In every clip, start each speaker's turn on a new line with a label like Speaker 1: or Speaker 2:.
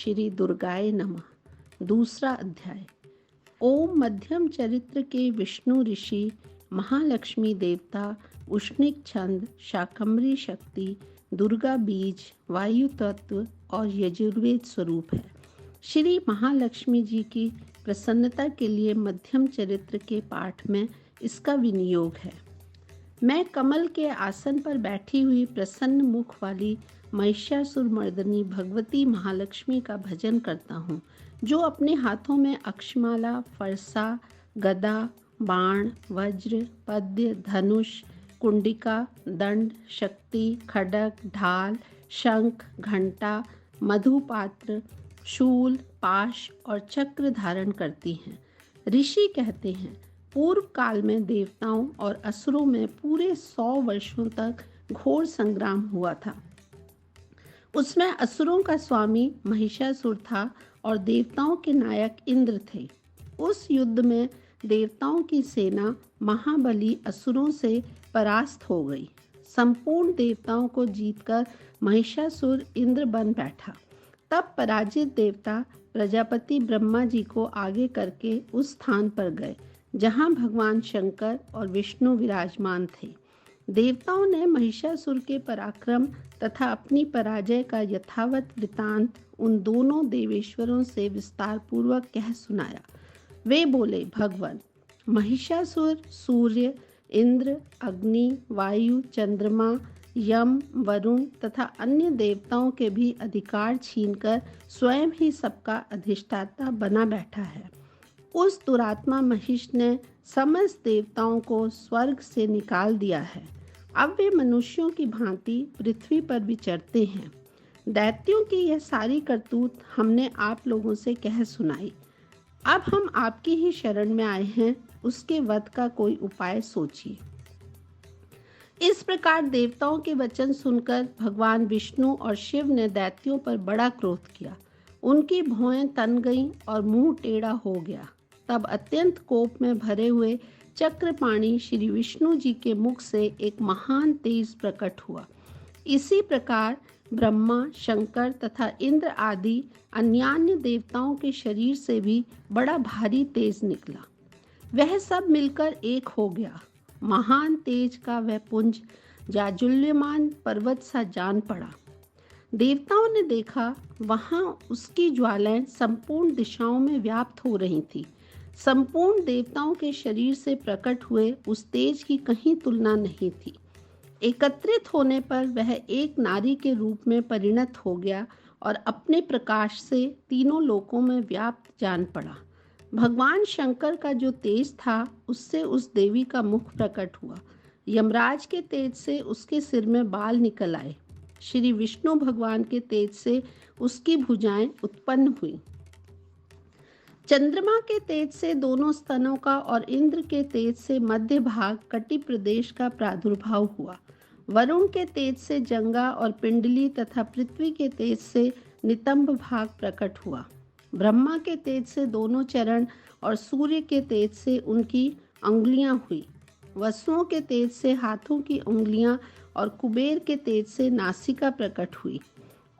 Speaker 1: श्री दुर्गाय नमः। दूसरा अध्याय। ओम मध्यम चरित्र के विष्णु ऋषि, महालक्ष्मी देवता, उष्णिक छंद, शाकंभरी शक्ति, दुर्गा बीज, वायु तत्व और यजुर्वेद स्वरूप है। श्री महालक्ष्मी जी की प्रसन्नता के लिए मध्यम चरित्र के पाठ में इसका विनियोग है। मैं कमल के आसन पर बैठी हुई प्रसन्न मुख वाली महिषासुर मर्दनी भगवती महालक्ष्मी का भजन करता हूँ, जो अपने हाथों में अक्षमाला, फरसा, गदा, बाण, वज्र, पद्य, धनुष, कुंडिका, दंड, शक्ति, खड्ग, ढाल, शंख, घंटा, मधुपात्र, शूल, पाश और चक्र धारण करती हैं। ऋषि कहते हैं, पूर्व काल में देवताओं और असुरों में पूरे 100 वर्षों तक घोर संग्राम हुआ था। उसमें असुरों का स्वामी महिषासुर था और देवताओं के नायक इंद्र थे। उस युद्ध में देवताओं की सेना महाबली असुरों से परास्त हो गई। संपूर्ण देवताओं को जीतकर महिषासुर इंद्र बन बैठा। तब पराजित देवता प्रजापति ब्रह्मा जी को आगे करके उस स्थान पर गए जहां भगवान शंकर और विष्णु विराजमान थे। देवताओं ने महिषासुर के पराक्रम तथा अपनी पराजय का यथावत वृतांत उन दोनों देवेश्वरों से विस्तार पूर्वक कह सुनाया। वे बोले, भगवान, महिषासुर सूर्य, इंद्र, अग्नि, वायु, चंद्रमा, यम, वरुण तथा अन्य देवताओं के भी अधिकार छीनकर स्वयं ही सबका अधिष्ठाता बना बैठा है। उस दुरात्मा महिष ने समस्त देवताओं को स्वर्ग से निकाल दिया है। अब वे मनुष्यों की भांति पृथ्वी पर विचरते हैं। दैत्यों की यह सारी करतूत हमने आप लोगों से कह सुनाई। अब हम आपकी ही शरण में आए हैं, उसके वध का कोई उपाय सोचिए। इस प्रकार देवताओं के वचन सुनकर भगवान विष्णु और शिव ने दैत्यों पर बड़ा क्रोध किया। उनकी भौहें तन गईं और मुंह टेढ़ा हो गया। तब अत्यंत कोप में भरे हुए चक्रपाणी श्री विष्णु जी के मुख से एक महान तेज प्रकट हुआ। इसी प्रकार ब्रह्मा, शंकर तथा इंद्र आदि अन्यान्य देवताओं के शरीर से भी बड़ा भारी तेज निकला। वह सब मिलकर एक हो गया। महान तेज का वह पुंज जाजुल्यमान पर्वत सा जान पड़ा। देवताओं ने देखा, वहां उसकी ज्वालाएं संपूर्ण दिशाओं में व्याप्त हो रही थी। संपूर्ण देवताओं के शरीर से प्रकट हुए उस तेज की कहीं तुलना नहीं थी। एकत्रित होने पर वह एक नारी के रूप में परिणत हो गया और अपने प्रकाश से तीनों लोकों में व्याप्त जान पड़ा। भगवान शंकर का जो तेज था, उससे उस देवी का मुख प्रकट हुआ। यमराज के तेज से उसके सिर में बाल निकल आए। श्री विष्णु भगवान के तेज से उसकी भुजाएं उत्पन्न हुई। चंद्रमा के तेज से दोनों स्तनों का और इंद्र के तेज से मध्य भाग कटि प्रदेश का प्रादुर्भाव हुआ। वरुण के तेज से जंगा और पिंडली तथा पृथ्वी के तेज से नितंब भाग प्रकट हुआ। ब्रह्मा के तेज से दोनों चरण और सूर्य के तेज से उनकी अंगुलियां हुई। वसुओं के तेज से हाथों की उंगलियां और कुबेर के तेज से नासिका प्रकट हुई।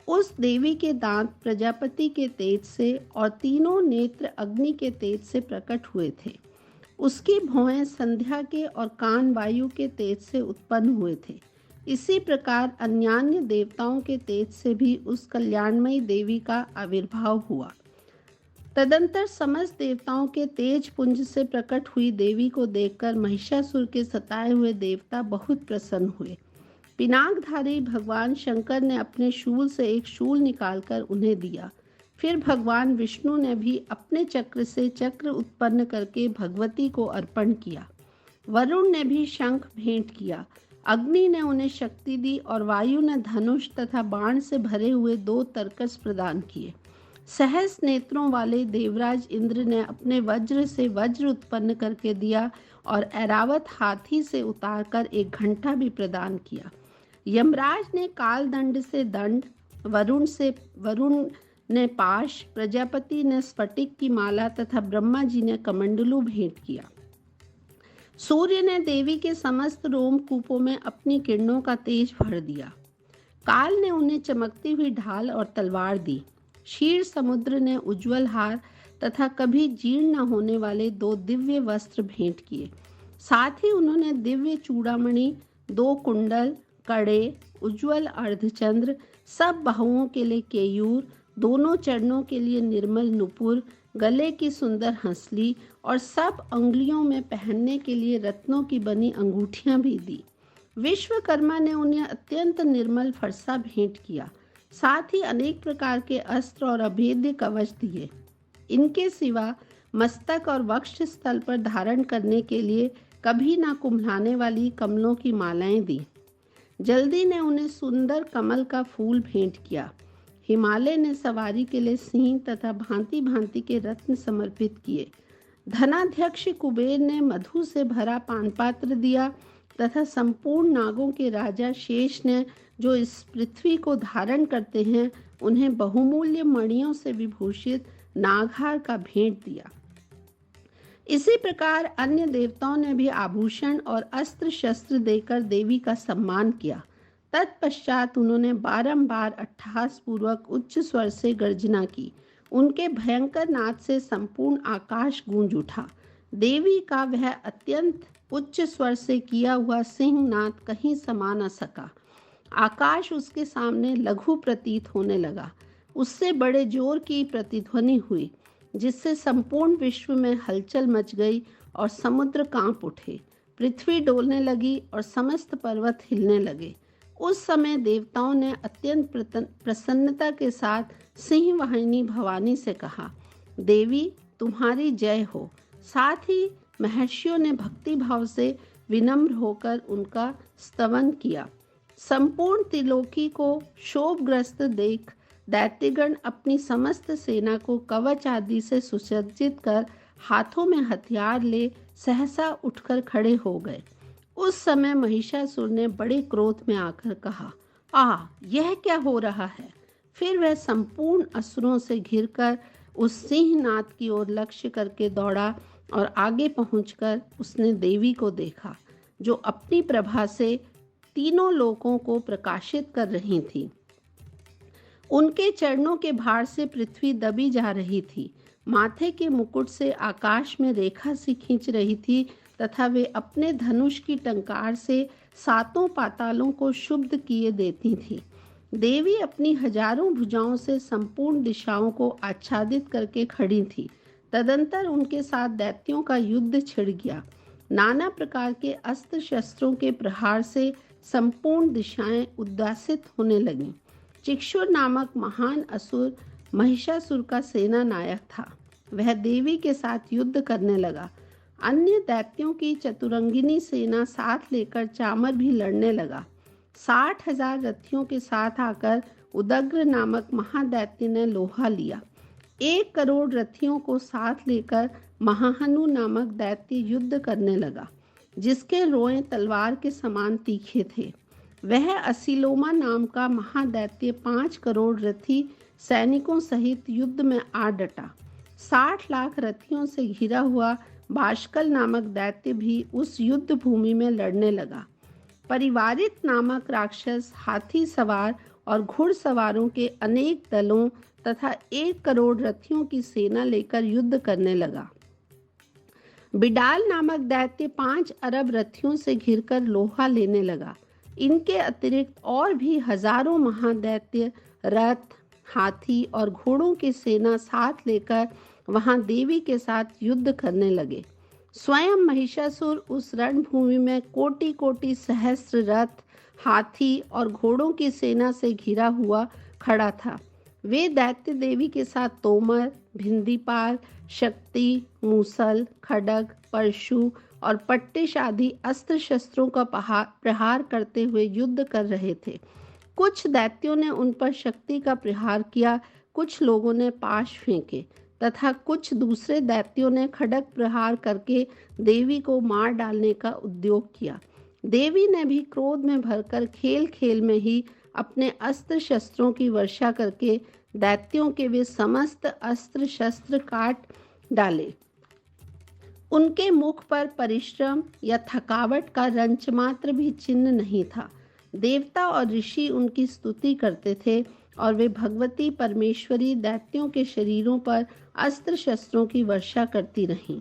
Speaker 1: उस देवी के दांत प्रजापति के तेज से और तीनों नेत्र अग्नि के तेज से प्रकट हुए थे। उसकी भौहें संध्या के और कान वायु के तेज से उत्पन्न हुए थे। इसी प्रकार अन्यान्य देवताओं के तेज से भी उस कल्याणमयी देवी का आविर्भाव हुआ। तदंतर समस्त देवताओं के तेज पुंज से प्रकट हुई देवी को देखकर महिषासुर के सताए हुए देवता बहुत प्रसन्न हुए। पिनाकधारी भगवान शंकर ने अपने शूल से एक शूल निकालकर उन्हें दिया। फिर भगवान विष्णु ने भी अपने चक्र से चक्र उत्पन्न करके भगवती को अर्पण किया। वरुण ने भी शंख भेंट किया। अग्नि ने उन्हें शक्ति दी और वायु ने धनुष तथा बाण से भरे हुए 2 तरकस प्रदान किए। सहस नेत्रों वाले देवराज इंद्र ने अपने वज्र से वज्र उत्पन्न करके दिया और ऐरावत हाथी से उतारकर एक घंटा भी प्रदान किया। यमराज ने काल दंड से दंड, वरुण ने पाश, प्रजापति ने स्फटिक की माला तथा ब्रह्मा जी ने कमंडलू भेंट किया। सूर्य ने देवी के समस्त रोमकूपों में अपनी किरणों का तेज भर दिया। काल ने उन्हें चमकती हुई ढाल और तलवार दी। क्षीर समुद्र ने उज्जवल हार तथा कभी जीर्ण न होने वाले 2 दिव्य वस्त्र भेंट किए। साथ ही उन्होंने दिव्य चूड़ामणि, 2 कुंडल, कड़े, उज्जवल अर्धचंद्र, सब बाहुओं के लिए केयूर, दोनों चरणों के लिए निर्मल नुपुर, गले की सुंदर हंसली और सब अंगुलियों में पहनने के लिए रत्नों की बनी अंगूठियां भी दी। विश्वकर्मा ने उन्हें अत्यंत निर्मल फरसा भेंट किया। साथ ही अनेक प्रकार के अस्त्र और अभेद्य कवच दिए। इनके सिवा मस्तक और वक्ष स्थल पर धारण करने के लिए कभी ना कुम्हलाने वाली कमलों की मालाएं दी। जल्दी ने उन्हें सुंदर कमल का फूल भेंट किया। हिमालय ने सवारी के लिए सिंह तथा भांति भांति के रत्न समर्पित किए। धनाध्यक्ष कुबेर ने मधु से भरा पानपात्र दिया तथा संपूर्ण नागों के राजा शेष ने, जो इस पृथ्वी को धारण करते हैं, उन्हें बहुमूल्य मणियों से विभूषित नागहार का भेंट दिया। इसी प्रकार अन्य देवताओं ने भी आभूषण और अस्त्र शस्त्र देकर देवी का सम्मान किया। तत्पश्चात उन्होंने बारंबार अट्टहास पूर्वक उच्च स्वर से गर्जना की। उनके भयंकर नाद से संपूर्ण आकाश गूंज उठा। देवी का वह अत्यंत उच्च स्वर से किया हुआ सिंह नाद कहीं समा न सका। आकाश उसके सामने लघु प्रतीत होने लगा। उससे बड़े जोर की प्रतिध्वनि हुई, जिससे संपूर्ण विश्व में हलचल मच गई और समुद्र कांप उठे। पृथ्वी डोलने लगी और समस्त पर्वत हिलने लगे। उस समय देवताओं ने अत्यंत प्रसन्नता के साथ सिंह वाहिनी भवानी से कहा, देवी तुम्हारी जय हो। साथ ही महर्षियों ने भक्ति भाव से विनम्र होकर उनका स्तवन किया। संपूर्ण त्रिलोकी को शोभग्रस्त देख दैत्यगण अपनी समस्त सेना को कवच आदि से सुसज्जित कर हाथों में हथियार ले सहसा उठकर खड़े हो गए। उस समय महिषासुर ने बड़े क्रोध में आकर कहा, यह क्या हो रहा है? फिर वह संपूर्ण असुरों से घिरकर उस सिंहनाद की ओर लक्ष्य करके दौड़ा और आगे पहुंचकर उसने देवी को देखा, जो अपनी प्रभा से तीनों लोकों को प्रकाशित कर रही थी। उनके चरणों के भार से पृथ्वी दबी जा रही थी। माथे के मुकुट से आकाश में रेखा सी खींच रही थी तथा वे अपने धनुष की टंकार से सातों पातालों को शुद्ध किए देती थी। देवी अपनी हजारों भुजाओं से संपूर्ण दिशाओं को आच्छादित करके खड़ी थी। तदंतर उनके साथ दैत्यों का युद्ध छिड़ गया। नाना प्रकार के अस्त्र शस्त्रों के प्रहार से संपूर्ण दिशाएं उद्वासित होने लगीं। चिक्षुर नामक महान असुर महिषासुर का सेना नायक था। वह देवी के साथ युद्ध करने लगा। अन्य दैत्यों की चतुरंगिनी सेना साथ लेकर चामर भी लड़ने लगा। 60,000 रथियों के साथ आकर उदग्र नामक महादैत्य ने लोहा लिया। 1 करोड़ रथियों को साथ लेकर महाहनु नामक दैत्य युद्ध करने लगा, जिसके रोएं तलवार के समान तीखे थे। वह असिलोमा नाम का महादैत्य 5 करोड़ रथी सैनिकों सहित युद्ध में आ डटा। 60 लाख रथियों से घिरा हुआ बाष्कल नामक दैत्य भी उस युद्ध भूमि में लड़ने लगा। परिवारित नामक राक्षस हाथी सवार और घुड़सवारों के अनेक दलों तथा 1 करोड़ रथियों की सेना लेकर युद्ध करने लगा। बिडाल नामक दैत्य 5 अरब रथियों से घिरकर लोहा लेने लगा। इनके अतिरिक्त और भी हजारों महादैत्य रथ, हाथी और घोड़ों की सेना साथ लेकर वहां देवी के साथ युद्ध करने लगे। स्वयं महिषासुर उस रणभूमि में कोटि कोटि सहस्त्र रथ, हाथी और घोड़ों की सेना से घिरा हुआ खड़ा था। वे दैत्य देवी के साथ तोमर, भिंदीपाल, शक्ति, मूसल, खड्ग, परशु और पट्टिश आदि अस्त्र शस्त्रों का प्रहार करते हुए युद्ध कर रहे थे। कुछ दैत्यों ने उन पर शक्ति का प्रहार किया, कुछ लोगों ने पाश फेंके तथा कुछ दूसरे दैत्यों ने खड्ग प्रहार करके देवी को मार डालने का उद्योग किया। देवी ने भी क्रोध में भरकर खेल खेल में ही अपने अस्त्र शस्त्रों की वर्षा करके दैत्यों के वे समस्त अस्त्र शस्त्र काट डाले। उनके मुख पर परिश्रम या थकावट का रंच मात्र भी चिन्ह नहीं था। देवता और ऋषि उनकी स्तुति करते थे और वे भगवती परमेश्वरी दैत्यों के शरीरों पर अस्त्र शस्त्रों की वर्षा करती रहीं।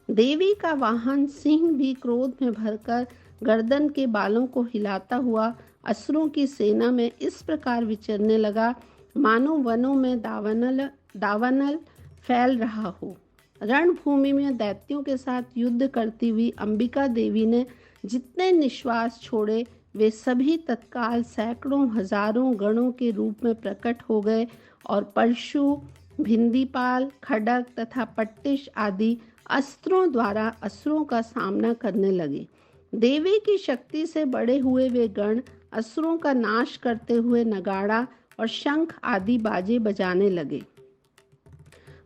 Speaker 1: देवी का वाहन सिंह भी क्रोध में भरकर गर्दन के बालों को हिलाता हुआ असुरों की सेना में इस प्रकार विचरने लगा, मानो वनों में दावानल फैल रहा हो। रणभूमि में दैत्यों के साथ युद्ध करती हुई अंबिका देवी ने जितने निश्वास छोड़े, वे सभी तत्काल सैकड़ों हजारों गणों के रूप में प्रकट हो गए और परशु, भिंदीपाल, खड्ग तथा पट्टिश आदि अस्त्रों द्वारा असुरों का सामना करने लगे। देवी की शक्ति से बड़े हुए वे गण असुरों का नाश करते हुए नगाड़ा और शंख आदि बाजे बजाने लगे।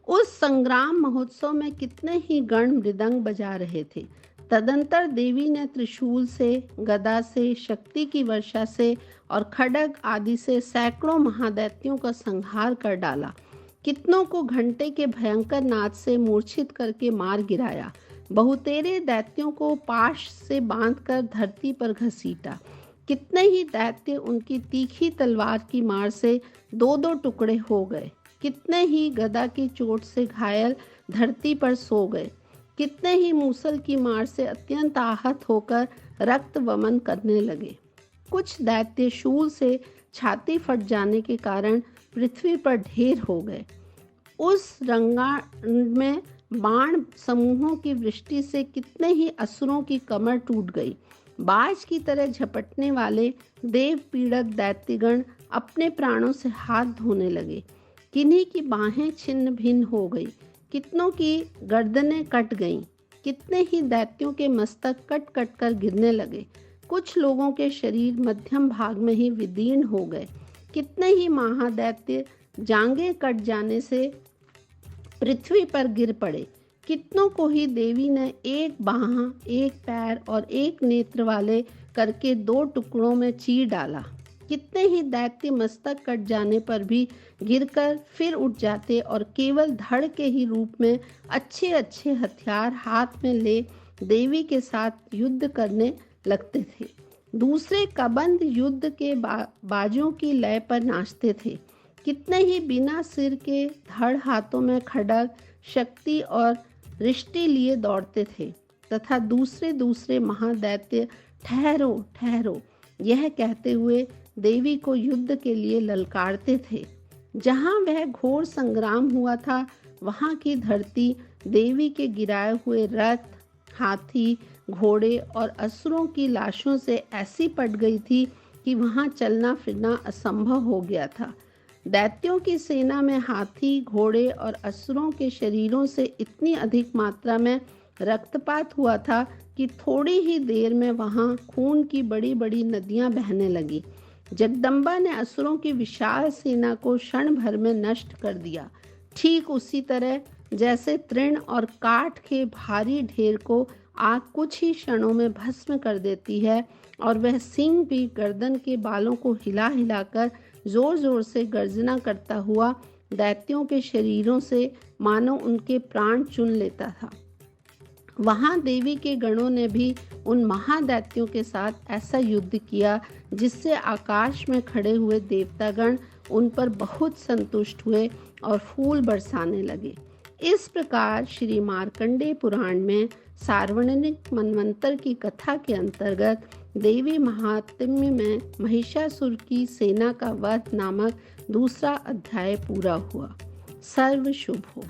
Speaker 1: उस संग्राम महोत्सव में कितने ही गण मृदंग बजा रहे थे। तदंतर देवी ने त्रिशूल से, गदा से, शक्ति की वर्षा से और खड्ग आदि से सैकड़ों महादैत्यों का संहार कर डाला। कितनों को घंटे के भयंकर नाद से मूर्छित करके मार गिराया। बहुतेरे दैत्यों को पाश से बांधकर धरती पर घसीटा। कितने ही दैत्य उनकी तीखी तलवार की मार से दो दो टुकड़े हो गए। कितने ही गदा की चोट से घायल धरती पर सो गए। कितने ही मूसल की मार से अत्यंत आहत होकर रक्त वमन करने लगे। कुछ दैत्य शूल से छाती फट जाने के कारण पृथ्वी पर ढेर हो गए। उस रंगाण में बाण समूहों की वृष्टि से कितने ही असुरों की कमर टूट गई। बाज की तरह झपटने वाले देव पीड़क दैत्यगण अपने प्राणों से हाथ धोने लगे। किन्हीं की बाहें छिन्न भिन्न हो गई, कितनों की गर्दनें कट गईं। कितने ही दैत्यों के मस्तक कट कट कर गिरने लगे। कुछ लोगों के शरीर मध्यम भाग में ही विदीर्ण हो गए। कितने ही महादैत्य जांघें कट जाने से पृथ्वी पर गिर पड़े। कितनों को ही देवी ने एक बाह, एक पैर और एक नेत्र वाले करके दो टुकड़ों में चीर डाला। कितने ही दैत्य मस्तक कट जाने पर भी गिरकर फिर उठ जाते और केवल धड़ के ही रूप में अच्छे अच्छे हथियार हाथ में ले देवी के साथ युद्ध करने लगते थे। दूसरे कबंध युद्ध के बाजों की लय पर नाचते थे। कितने ही बिना सिर के धड़ हाथों में खड्ग, शक्ति और रिष्टि लिए दौड़ते थे तथा दूसरे दूसरे महादैत्य ठहरो ठहरो यह कहते हुए देवी को युद्ध के लिए ललकारते थे। जहाँ वह घोर संग्राम हुआ था, वहाँ की धरती देवी के गिराए हुए रथ, हाथी, घोड़े और असुरों की लाशों से ऐसी पट गई थी कि वहाँ चलना फिरना असंभव हो गया था। दैत्यों की सेना में हाथी, घोड़े और असुरों के शरीरों से इतनी अधिक मात्रा में रक्तपात हुआ था कि थोड़ी ही देर में वहाँ खून की बड़ी बड़ी नदियाँ बहने लगी। जगदम्बा ने असुरों की विशाल सेना को क्षण भर में नष्ट कर दिया। ठीक उसी तरह जैसे तृण और काठ के भारी ढेर को आग कुछ ही क्षणों में भस्म कर देती है, और वह सिंह भी गर्दन के बालों को हिला हिलाकर जोर जोर से गर्जना करता हुआ दैत्यों के शरीरों से मानो उनके प्राण चुन लेता था। वहां देवी के गणों ने भी उन महादैत्यों के साथ ऐसा युद्ध किया जिससे आकाश में खड़े हुए देवतागण उन पर बहुत संतुष्ट हुए और फूल बरसाने लगे। इस प्रकार श्री मार्कंडेय पुराण में सार्वजनिक मनवंतर की कथा के अंतर्गत देवी महात्म्य में महिषासुर की सेना का वध नामक दूसरा अध्याय पूरा हुआ। सर्व शुभ हो।